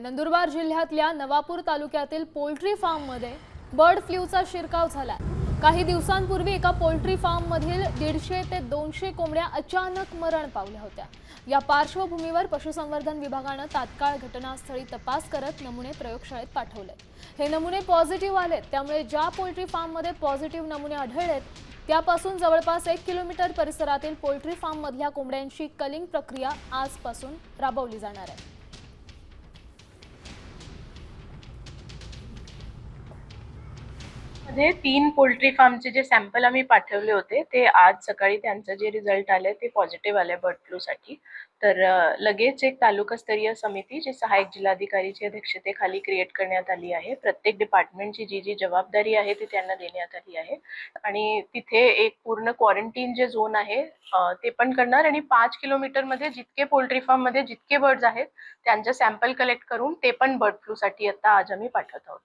नंदुरबार जिल्ह्यातल्या नवापूर तालुक्यातील पोल्ट्री फार्ममध्ये बर्ड फ्लूचा शिरकाव झाला। काही दिवसांपूर्वी एका पोल्ट्री फार्ममधील 150 ते 200 कोंबड्या अचानक मरण पावल्या होत्या। या पार्श्वभूमीवर पशुसंवर्धन विभागाने तात्काळ घटनास्थळी तपास करत नमुने प्रयोगशाळेत पाठवले। हे नमुने पॉझिटिव्ह आले, त्यामुळे ज्या पोल्ट्री फार्ममध्ये पॉझिटिव्ह नमुने आढळलेत त्यापासून जवळपास 1 किलोमीटर परिसरातील पोल्ट्री फार्ममधल्या कोंबड्यांची कलिंग प्रक्रिया आजपासून राबवली जाणार आहे। मध्ये 3 पोल्ट्री फार्मचे जे सॅम्पल आम्ही पाठवले होते ते आज सकाळी त्यांचे जे रिझल्ट आले ते पॉझिटिव्ह आले बर्ड फ्लूसाठी। तर लगेच एक तालुकास्तरीय समिती जी सहाय्यक जिल्हाधिकारीच्या अध्यक्षतेखाली क्रिएट करण्यात आली आहे। प्रत्येक डिपार्टमेंटची जी जबाबदारी आहे ती त्यांना देण्यात आली आहे आणि तिथे एक पूर्ण क्वारंटाईन जे झोन आहे ते पण करणार आणि 5 किलोमीटर मध्ये जितके पोल्ट्री फार्म मध्ये जितके बर्ड्स आहेत त्यांचे सॅम्पल कलेक्ट करून ते पण बर्ड फ्लूसाठी आता आज आम्ही पाठवत आहोत।